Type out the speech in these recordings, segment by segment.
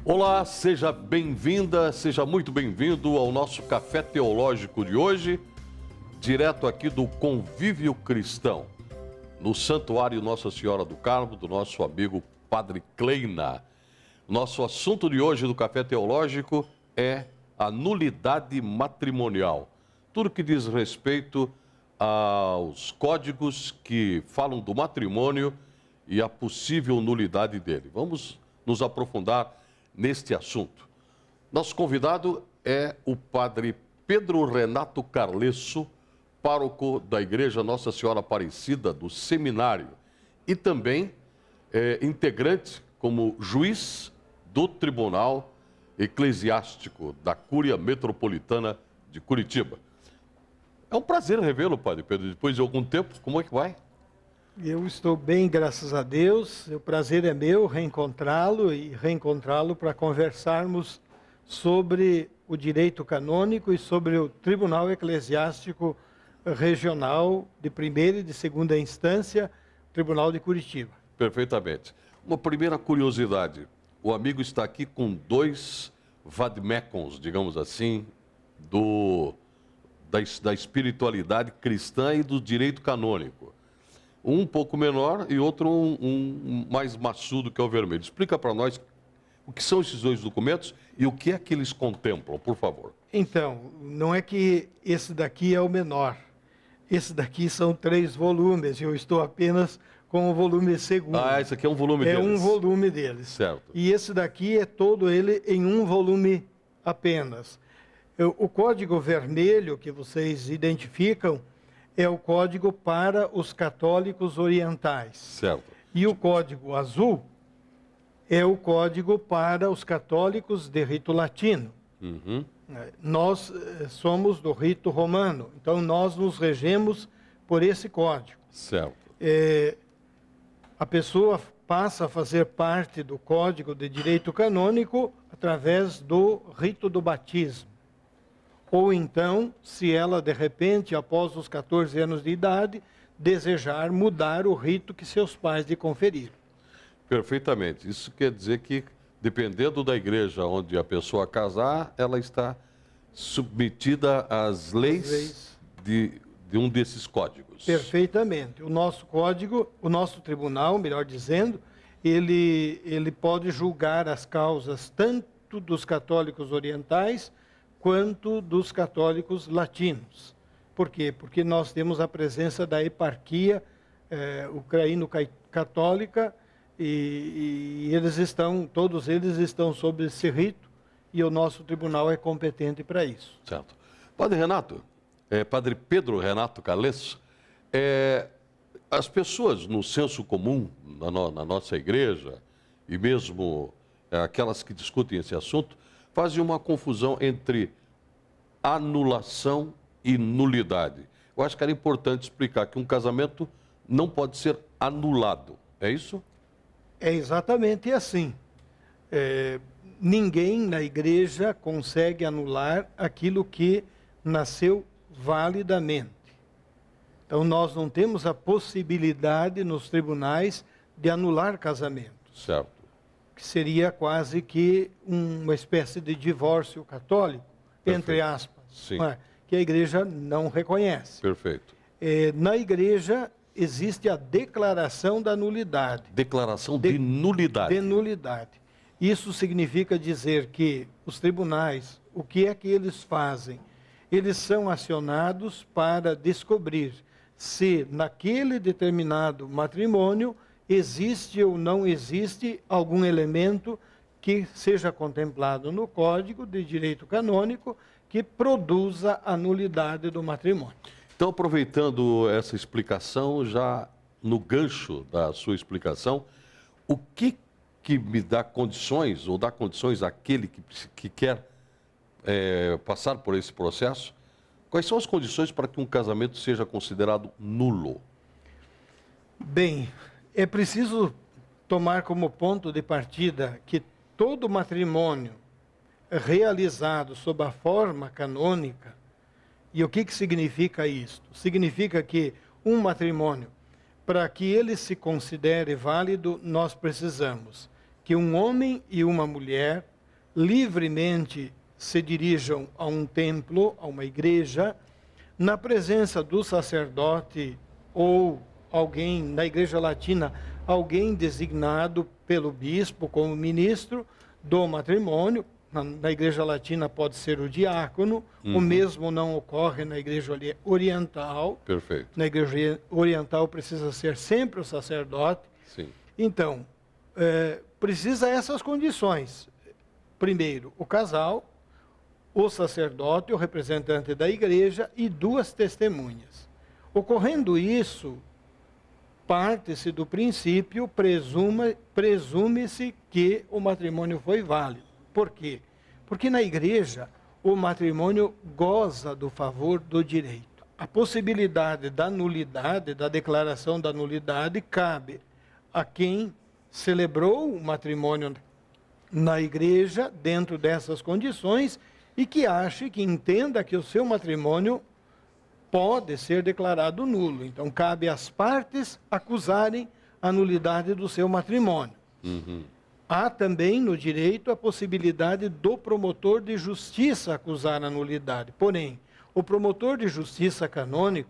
Olá, seja bem-vinda, seja muito bem-vindo ao nosso Café Teológico de hoje, direto aqui do Convívio Cristão, no Santuário Nossa Senhora do Carmo, do nosso amigo Padre Kleina. Nosso assunto de hoje do Café Teológico é a nulidade matrimonial. Tudo que diz respeito aos códigos que falam do matrimônio e a possível nulidade dele. Vamos nos aprofundar neste assunto. Nosso convidado é o Padre Pedro Renato Carlesso, pároco da Igreja Nossa Senhora Aparecida do Seminário e também integrante como juiz do Tribunal Eclesiástico da Cúria Metropolitana de Curitiba. É um prazer revê-lo, Padre Pedro, depois de algum tempo. Como é que vai? Eu estou bem, graças a Deus. O prazer é meu reencontrá-lo para conversarmos sobre o direito canônico e sobre o Tribunal Eclesiástico Regional de primeira e de segunda instância, Tribunal de Curitiba. Perfeitamente. Uma primeira curiosidade. O amigo está aqui com dois vademecums, digamos assim, da espiritualidade cristã e do direito canônico. Um pouco menor e outro um mais maçudo, que é o vermelho. Explica para nós o que são esses dois documentos e o que é que eles contemplam, por favor. Então, não é que esse daqui é o menor. Esse daqui são 3 volumes, eu estou apenas com o volume segundo. Ah, esse aqui é um volume deles. É um volume deles. Certo. E esse daqui é todo ele em um volume apenas. O código vermelho que vocês identificam é o código para os católicos orientais. Certo. E o código azul é o código para os católicos de rito latino. Uhum. Nós somos do rito romano, então nós nos regemos por esse código. Certo. A pessoa passa a fazer parte do Código de Direito Canônico através do rito do batismo. Ou então, se ela, de repente, após os 14 anos de idade, desejar mudar o rito que seus pais lhe conferiram. Perfeitamente. Isso quer dizer que, dependendo da igreja onde a pessoa casar, ela está submetida às leis de um desses códigos. Perfeitamente. O nosso código, o nosso tribunal, melhor dizendo, ele pode julgar as causas tanto dos católicos orientais quanto dos católicos latinos. Por quê? Porque nós temos a presença da eparquia ucraíno-católica e todos eles estão sob esse rito e o nosso tribunal é competente para isso. Certo. Padre Renato, Padre Pedro Renato Carlesso, as pessoas no senso comum, na nossa igreja, e mesmo aquelas que discutem esse assunto, fazem uma confusão entre anulação e nulidade. Eu acho que era importante explicar que um casamento não pode ser anulado. É isso? É exatamente assim. Ninguém na igreja consegue anular aquilo que nasceu validamente. Então, nós não temos a possibilidade nos tribunais de anular casamentos. Certo. Que seria quase que uma espécie de divórcio católico, perfeito, entre aspas, sim, que a igreja não reconhece. Perfeito. Na igreja existe a declaração da nulidade. Declaração de nulidade. De nulidade. Isso significa dizer que os tribunais, o que é que eles fazem? Eles são acionados para descobrir se naquele determinado matrimônio existe ou não existe algum elemento que seja contemplado no Código de Direito Canônico que produza a nulidade do matrimônio. Então, aproveitando essa explicação, já no gancho da sua explicação, o que me dá condições, ou dá condições àquele que quer passar por esse processo? Quais são as condições para que um casamento seja considerado nulo? Bem, é preciso tomar como ponto de partida que todo matrimônio realizado sob a forma canônica, e o que significa isto? Significa que um matrimônio, para que ele se considere válido, nós precisamos que um homem e uma mulher livremente se dirijam a um templo, a uma igreja, na presença do sacerdote ou alguém, na Igreja Latina, alguém designado pelo bispo como ministro do matrimônio. Na Igreja Latina pode ser o diácono, o mesmo não ocorre na Igreja Oriental. Perfeito. Na Igreja Oriental precisa ser sempre o sacerdote. Sim. Então, precisa essas condições. Primeiro, o casal, o sacerdote, o representante da igreja e 2 testemunhas. Ocorrendo isso, parte-se do princípio, presume-se que o matrimônio foi válido. Por quê? Porque na igreja o matrimônio goza do favor do direito. A possibilidade da nulidade, da declaração da nulidade, cabe a quem celebrou o matrimônio na igreja, dentro dessas condições, e que ache, que entenda que o seu matrimônio pode ser declarado nulo. Então, cabe às partes acusarem a nulidade do seu matrimônio. Há também no direito a possibilidade do promotor de justiça acusar a nulidade. Porém, o promotor de justiça canônico,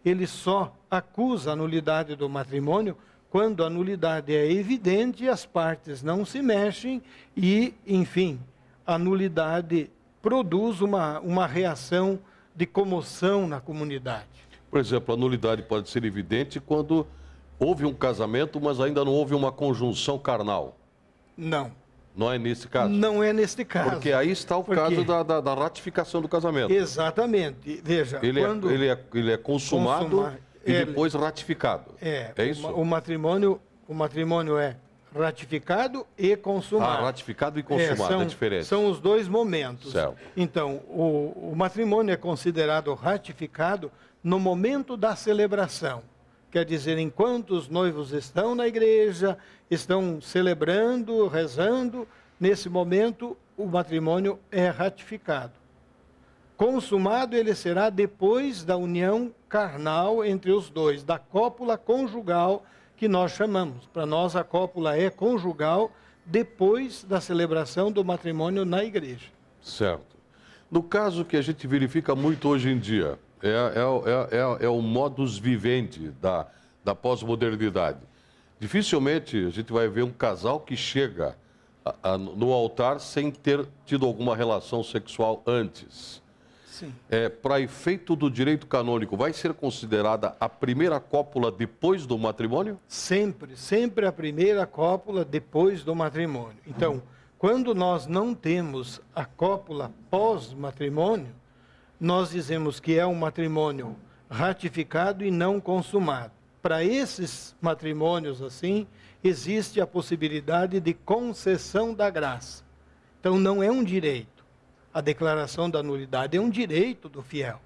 ele só acusa a nulidade do matrimônio quando a nulidade é evidente e as partes não se mexem e, enfim, a nulidade produz uma reação de comoção na comunidade. Por exemplo, a nulidade pode ser evidente quando houve um casamento, mas ainda não houve uma conjunção carnal. Não. Não é nesse caso? Não é neste caso. Porque aí está o caso da ratificação do casamento. Exatamente. Veja, quando ele é consumado e depois ratificado. É isso? O matrimônio é ratificado e consumado. Ratificado e consumado, é diferente. São os 2 momentos. Certo. Então, o matrimônio é considerado ratificado no momento da celebração. Quer dizer, enquanto os noivos estão na igreja, estão celebrando, rezando, nesse momento o matrimônio é ratificado. Consumado ele será depois da união carnal entre os dois, da cópula conjugal que nós chamamos. Para nós a cópula é conjugal depois da celebração do matrimônio na igreja. Certo. No caso que a gente verifica muito hoje em dia, é o modus vivendi da pós-modernidade. Dificilmente a gente vai ver um casal que chega no altar sem ter tido alguma relação sexual antes. Sim. Para efeito do direito canônico, vai ser considerada a primeira cópula depois do matrimônio? Sempre a primeira cópula depois do matrimônio. Então, quando nós não temos a cópula pós-matrimônio, nós dizemos que é um matrimônio ratificado e não consumado. Para esses matrimônios assim, existe a possibilidade de concessão da graça. Então, não é um direito. A declaração da nulidade é um direito do fiel.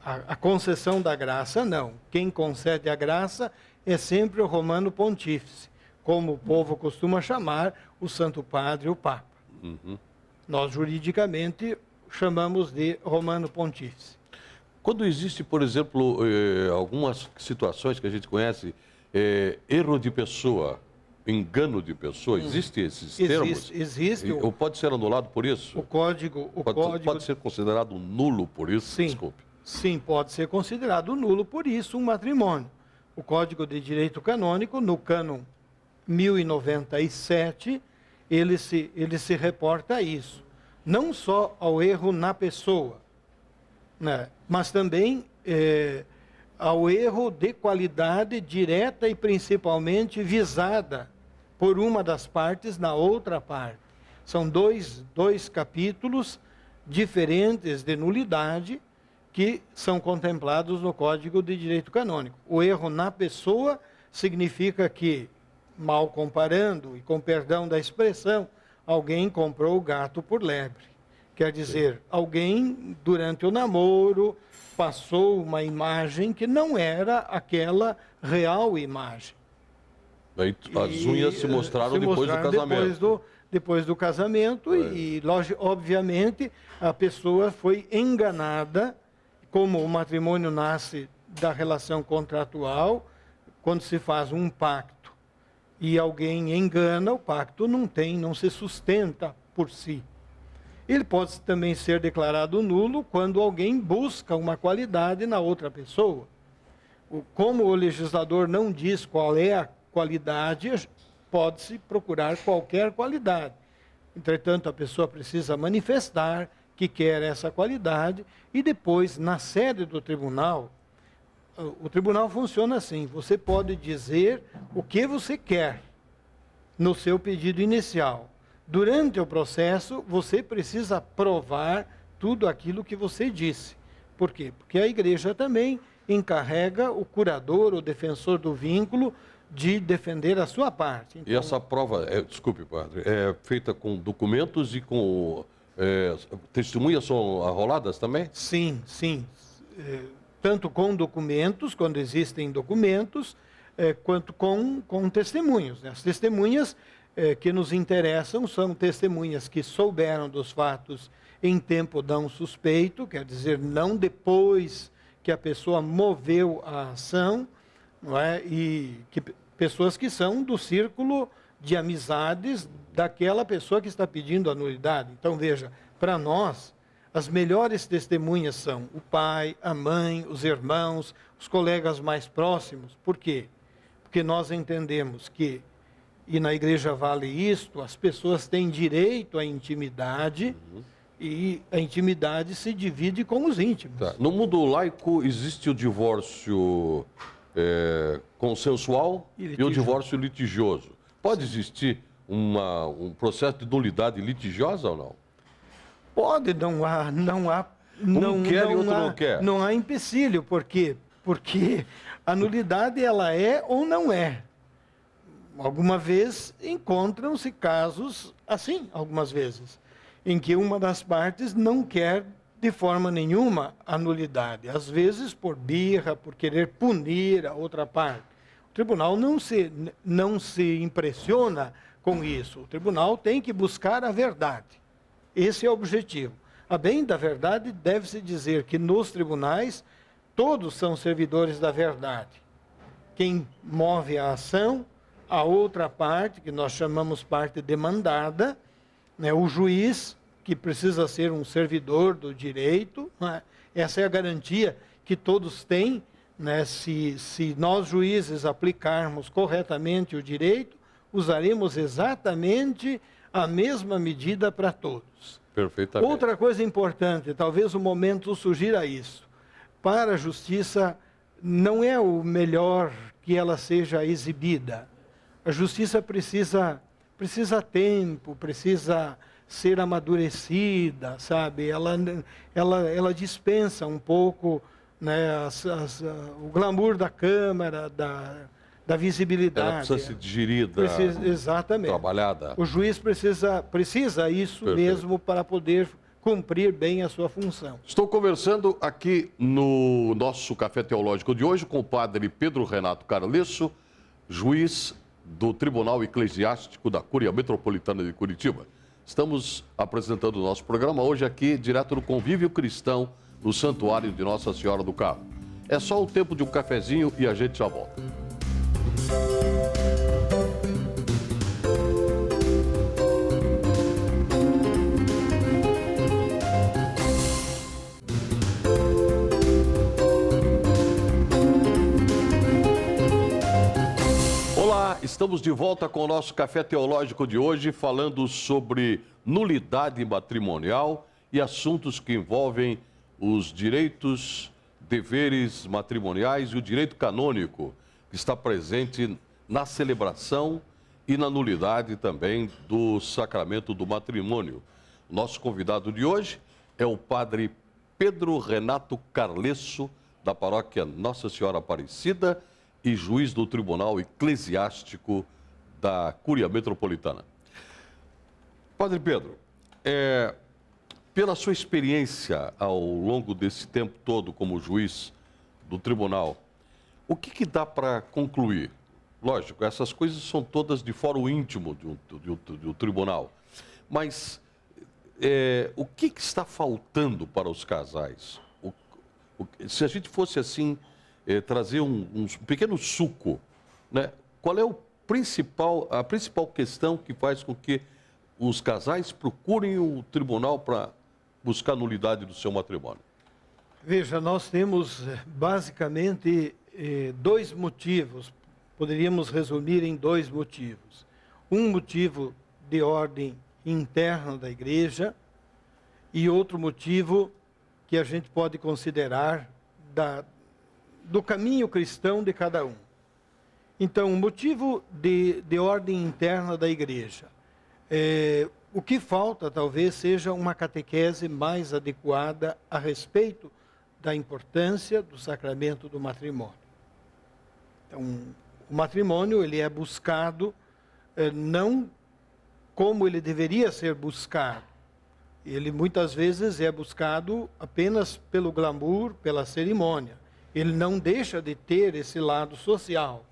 A concessão da graça, não. Quem concede a graça é sempre o Romano Pontífice, como o povo costuma chamar o Santo Padre, o Papa. Nós, juridicamente, chamamos de Romano Pontífice. Quando existe, por exemplo, algumas situações que a gente conhece, erro de pessoa, engano de pessoa, existem esses termos? Existe. Ou pode ser anulado por isso? O código... Pode ser considerado nulo por isso? Sim, desculpe. Sim, pode ser considerado nulo por isso um matrimônio. O Código de Direito Canônico, no cânon 1097, ele se reporta a isso. Não só ao erro na pessoa, né, mas também ao erro de qualidade direta e principalmente visada por uma das partes na outra parte. São dois capítulos diferentes de nulidade que são contemplados no Código de Direito Canônico. O erro na pessoa significa que, mal comparando e com perdão da expressão, alguém comprou o gato por lebre. Quer dizer, alguém, durante o namoro, passou uma imagem que não era aquela real imagem. Aí, as unhas se mostraram depois do casamento. Depois do casamento e, obviamente, a pessoa foi enganada, como o matrimônio nasce da relação contratual, quando se faz um pacto e alguém engana, o pacto não se sustenta por si. Ele pode também ser declarado nulo quando alguém busca uma qualidade na outra pessoa. Como o legislador não diz qual é a qualidade, pode-se procurar qualquer qualidade. Entretanto, a pessoa precisa manifestar que quer essa qualidade e depois, na sede do tribunal, o tribunal funciona assim: você pode dizer o que você quer no seu pedido inicial. Durante o processo, você precisa provar tudo aquilo que você disse. Por quê? Porque a igreja também encarrega o curador, o defensor do vínculo, de defender a sua parte. Então, e essa prova, desculpe, padre, é feita com documentos e com testemunhas são arroladas também? Sim. Tanto com documentos, quando existem documentos, quanto com testemunhos. As testemunhas que nos interessam são testemunhas que souberam dos fatos em tempo não suspeito, quer dizer, não depois que a pessoa moveu a ação, não é? E pessoas que são do círculo de amizades daquela pessoa que está pedindo a nulidade. Então, veja, para nós, as melhores testemunhas são o pai, a mãe, os irmãos, os colegas mais próximos. Por quê? Porque nós entendemos que, e na igreja vale isto, as pessoas têm direito à intimidade, e a intimidade se divide com os íntimos. Tá. No mundo laico existe o divórcio consensual e o divórcio litigioso. Pode existir um processo de nulidade litigiosa ou não? Pode, não há. Um quer e outro não quer. Não há empecilho. Por quê? Porque a nulidade ela é ou não é. Alguma vez encontram-se casos assim, algumas vezes, em que uma das partes não quer de forma nenhuma a nulidade. Às vezes por birra, por querer punir a outra parte. O tribunal não se impressiona com isso. O tribunal tem que buscar a verdade. Esse é o objetivo. A bem da verdade, deve-se dizer que nos tribunais, todos são servidores da verdade. Quem move a ação, a outra parte, que nós chamamos parte demandada, né, o juiz, que precisa ser um servidor do direito, né? Essa é a garantia que todos têm, né? Se nós juízes aplicarmos corretamente o direito, usaremos exatamente a mesma medida para todos. Perfeitamente. Outra coisa importante, talvez o momento sugira isso. Para a justiça, não é o melhor que ela seja exibida. A justiça precisa tempo, precisa ser amadurecida, sabe? Ela dispensa um pouco, né, o glamour da Câmara, da visibilidade. Ela precisa ser digerida, exatamente. Trabalhada. O juiz precisa isso Perfeito. mesmo para poder cumprir bem a sua função. Estou conversando aqui no nosso Café Teológico de hoje com o padre Pedro Renato Carlesso, juiz do Tribunal Eclesiástico da Cúria Metropolitana de Curitiba. Estamos apresentando o nosso programa hoje aqui, direto do Convívio Cristão, no Santuário de Nossa Senhora do Carmo. É só o tempo de um cafezinho e a gente já volta. Olá, estamos de volta com o nosso Café Teológico de hoje, falando sobre nulidade matrimonial e assuntos que envolvem os direitos, deveres matrimoniais e o direito canônico, que está presente na celebração e na nulidade também do sacramento do matrimônio. Nosso convidado de hoje é o padre Pedro Renato Carlesso, da paróquia Nossa Senhora Aparecida e juiz do Tribunal Eclesiástico da Cúria Metropolitana. Padre Pedro, pela sua experiência ao longo desse tempo todo como juiz do tribunal, o que dá para concluir? Lógico, essas coisas são todas de fórum íntimo do tribunal, mas o que está faltando para os casais? Se a gente fosse assim, trazer um pequeno suco, né? Qual é a principal questão que faz com que os casais procurem o tribunal para buscar nulidade do seu matrimônio? Veja, nós temos basicamente dois motivos, poderíamos resumir em dois motivos. Um motivo de ordem interna da igreja e outro motivo que a gente pode considerar do caminho cristão de cada um. Então, o motivo de ordem interna da igreja. O que falta, talvez, seja uma catequese mais adequada a respeito da importância do sacramento do matrimônio. Então, o matrimônio ele é buscado não como ele deveria ser buscado. Ele muitas vezes é buscado apenas pelo glamour, pela cerimônia. Ele não deixa de ter esse lado social,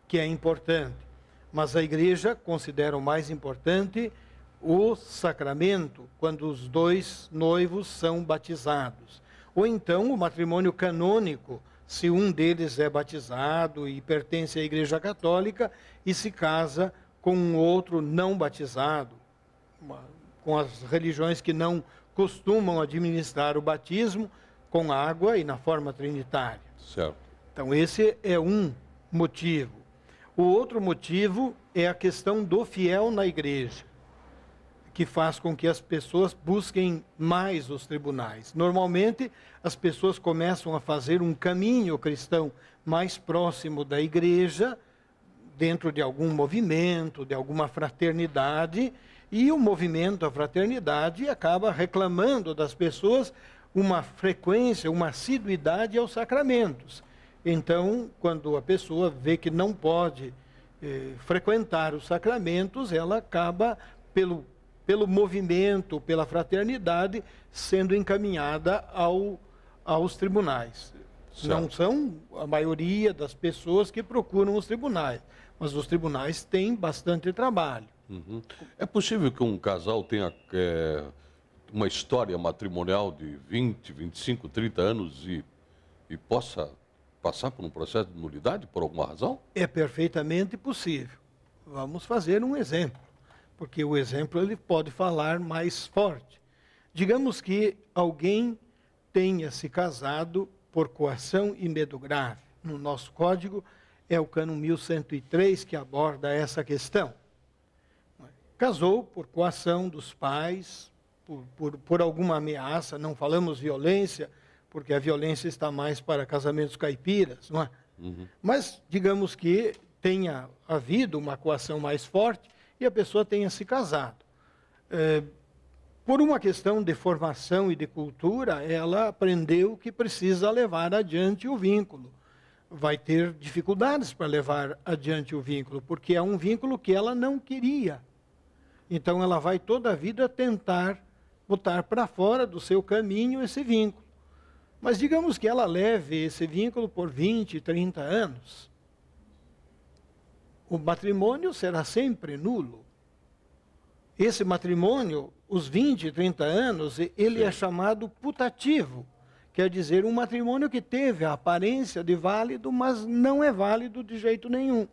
que é importante. Mas a igreja considera o mais importante o sacramento, quando os dois noivos são batizados. Ou então o matrimônio canônico, se um deles é batizado e pertence à Igreja Católica e se casa com um outro não batizado, com as religiões que não costumam administrar o batismo com água e na forma trinitária. Certo. Então esse é um motivo. O outro motivo é a questão do fiel na igreja, que faz com que as pessoas busquem mais os tribunais. Normalmente, as pessoas começam a fazer um caminho cristão mais próximo da igreja, dentro de algum movimento, de alguma fraternidade, e o movimento, a fraternidade, acaba reclamando das pessoas uma frequência, uma assiduidade aos sacramentos. Então, quando a pessoa vê que não pode frequentar os sacramentos, ela acaba, pelo movimento, pela fraternidade, sendo encaminhada aos tribunais. Certo. Não são a maioria das pessoas que procuram os tribunais, mas os tribunais têm bastante trabalho. Uhum. É possível que um casal tenha uma história matrimonial de 20, 25, 30 anos e possa passar por um processo de nulidade por alguma razão? É perfeitamente possível. Vamos fazer um exemplo, porque o exemplo ele pode falar mais forte. Digamos que alguém tenha se casado por coação e medo grave. No nosso código é o cânon 1103 que aborda essa questão. Casou por coação dos pais, por alguma ameaça, não falamos violência, porque a violência está mais para casamentos caipiras, não é? Uhum. Mas digamos que tenha havido uma coação mais forte e a pessoa tenha se casado. Por uma questão de formação e de cultura, ela aprendeu que precisa levar adiante o vínculo. Vai ter dificuldades para levar adiante o vínculo, porque é um vínculo que ela não queria. Então ela vai toda a vida tentar botar para fora do seu caminho esse vínculo. Mas digamos que ela leve esse vínculo por 20, 30 anos. O matrimônio será sempre nulo. Esse matrimônio, os 20, 30 anos, ele é chamado putativo. Quer dizer, um matrimônio que teve a aparência de válido, mas não é válido de jeito nenhum.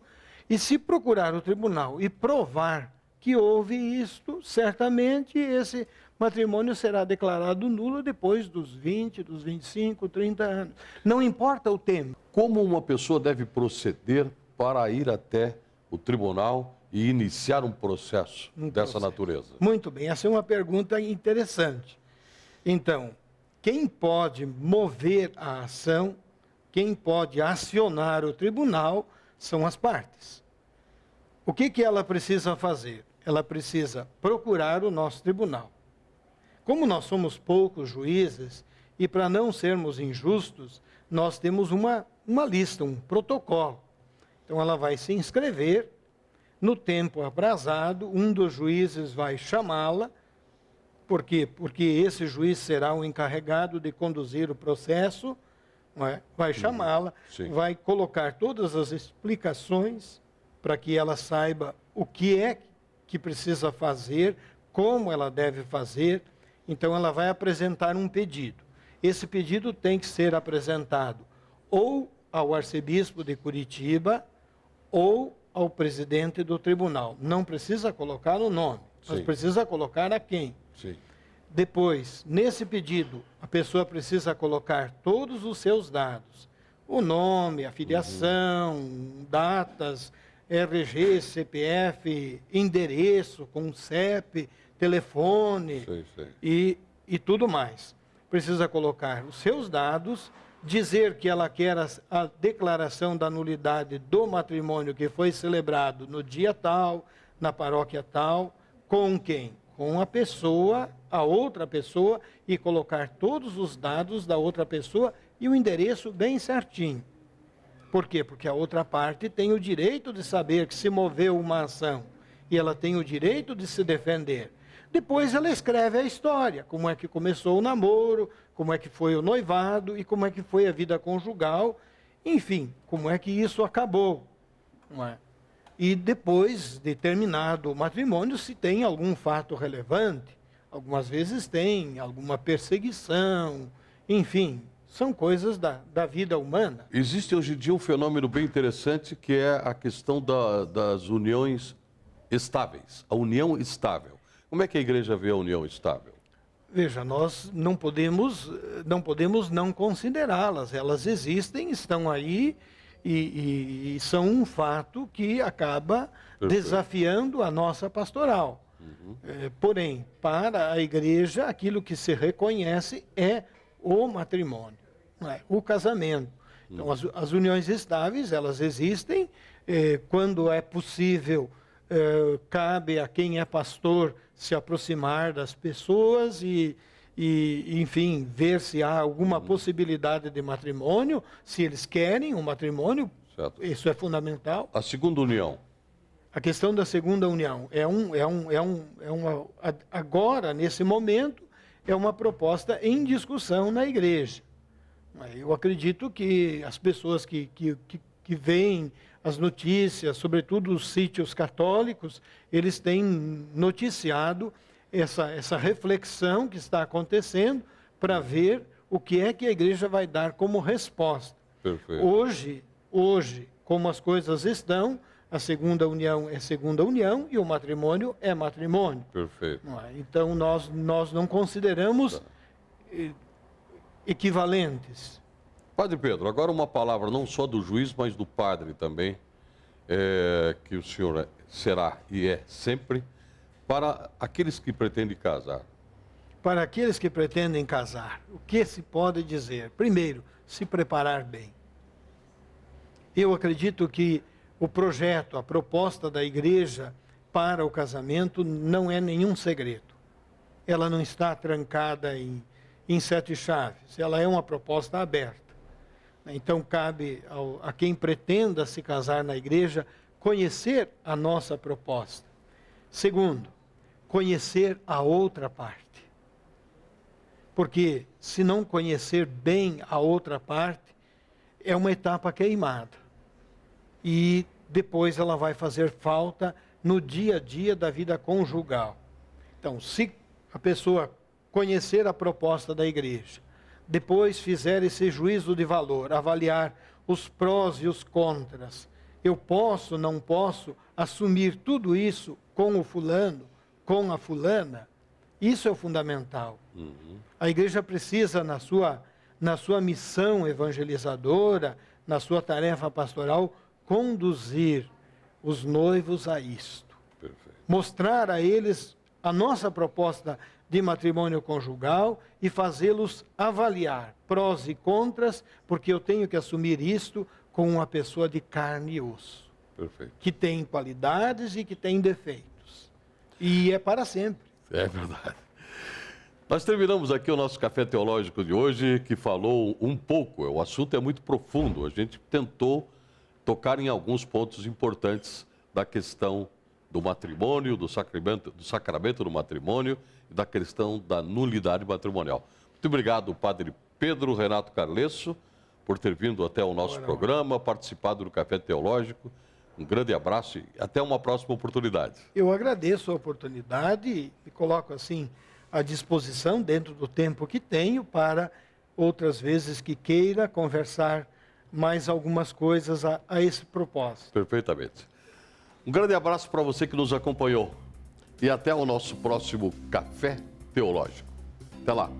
E se procurar o tribunal e provar que houve isto, certamente esse matrimônio será declarado nulo depois dos 20, dos 25, 30 anos. Não importa o tempo. Como uma pessoa deve proceder para ir até o tribunal e iniciar um processo dessa natureza? Muito bem, essa é uma pergunta interessante. Então, quem pode mover a ação, quem pode acionar o tribunal, são as partes. O que ela precisa fazer? Ela precisa procurar o nosso tribunal. Como nós somos poucos juízes, e para não sermos injustos, nós temos uma lista, um protocolo. Então ela vai se inscrever, no tempo aprazado, um dos juízes vai chamá-la. Por quê? Porque esse juiz será o encarregado de conduzir o processo, não é? Vai chamá-la, vai colocar todas as explicações para que ela saiba o que é que precisa fazer, como ela deve fazer. Então ela vai apresentar um pedido. Esse pedido tem que ser apresentado ou ao arcebispo de Curitiba ou ao presidente do tribunal. Não precisa colocar o nome. mas Sim. precisa colocar a quem. Sim. Depois, nesse pedido, a pessoa precisa colocar todos os seus dados. O nome, a filiação, datas, RG, CPF, endereço com CEP, telefone e tudo mais. Precisa colocar os seus dados, dizer que ela quer a declaração da nulidade do matrimônio que foi celebrado no dia tal, na paróquia tal, com quem? Com a pessoa, a outra pessoa, e colocar todos os dados da outra pessoa e o endereço bem certinho. Por quê? Porque a outra parte tem o direito de saber que se moveu uma ação e ela tem o direito de se defender. Depois ela escreve a história, como é que começou o namoro, como é que foi o noivado e como é que foi a vida conjugal, enfim, como é que isso acabou. Não é? E depois de terminado o matrimônio, se tem algum fato relevante, algumas vezes tem alguma perseguição, enfim, são coisas da vida humana. Existe hoje em dia um fenômeno bem interessante que é a questão das uniões estáveis, a união estável. Como é que a igreja vê a união estável? Veja, nós não podemos não considerá-las. Elas existem, estão aí e são um fato que acaba desafiando a nossa pastoral. Porém, para a igreja, aquilo que se reconhece é o matrimônio, não é? O casamento. Então, as uniões estáveis, elas existem. Quando é possível, cabe a quem é pastor se aproximar das pessoas e enfim, ver se há alguma possibilidade de matrimônio, se eles querem um matrimônio, certo. Isso é fundamental. A segunda união. A questão da segunda união agora, nesse momento, é uma proposta em discussão na igreja. Eu acredito que as pessoas que veem as notícias, sobretudo os sítios católicos, eles têm noticiado essa reflexão que está acontecendo para ver o que é que a igreja vai dar como resposta. Perfeito. Hoje, como as coisas estão, a segunda união é segunda união e o matrimônio é matrimônio. Perfeito. Então, nós não consideramos equivalentes. Padre Pedro, agora uma palavra não só do juiz, mas do padre também, que o senhor será e é sempre, para aqueles que pretendem casar. Para aqueles que pretendem casar, o que se pode dizer? Primeiro, se preparar bem. Eu acredito que o projeto, a proposta da igreja para o casamento não é nenhum segredo. Ela não está trancada em 7 chaves, ela é uma proposta aberta. Então, cabe a quem pretenda se casar na igreja conhecer a nossa proposta. Segundo, conhecer a outra parte. Porque, se não conhecer bem a outra parte, é uma etapa queimada. E depois ela vai fazer falta no dia a dia da vida conjugal. Então, se a pessoa conhecer a proposta da igreja, depois fizer esse juízo de valor, avaliar os prós e os contras. Eu posso, não posso assumir tudo isso com o fulano, com a fulana? Isso é o fundamental. A igreja precisa, na sua missão evangelizadora, na sua tarefa pastoral, conduzir os noivos a isto. Perfeito. Mostrar a eles a nossa proposta de matrimônio conjugal e fazê-los avaliar prós e contras, porque eu tenho que assumir isto com uma pessoa de carne e osso. Perfeito. Que tem qualidades e que tem defeitos. E é para sempre. É verdade. Nós terminamos aqui o nosso Café Teológico de hoje, que falou um pouco, o assunto é muito profundo, a gente tentou tocar em alguns pontos importantes da questão do matrimônio, do sacramento do matrimônio e da questão da nulidade matrimonial. Muito obrigado, Padre Pedro Renato Carlesso, por ter vindo até o nosso programa, participado do Café Teológico. Um grande abraço e até uma próxima oportunidade. Eu agradeço a oportunidade e me coloco assim à disposição, dentro do tempo que tenho, para outras vezes que queira conversar mais algumas coisas a esse propósito. Perfeitamente. Um grande abraço para você que nos acompanhou. e até o nosso próximo Café Teológico. Até lá.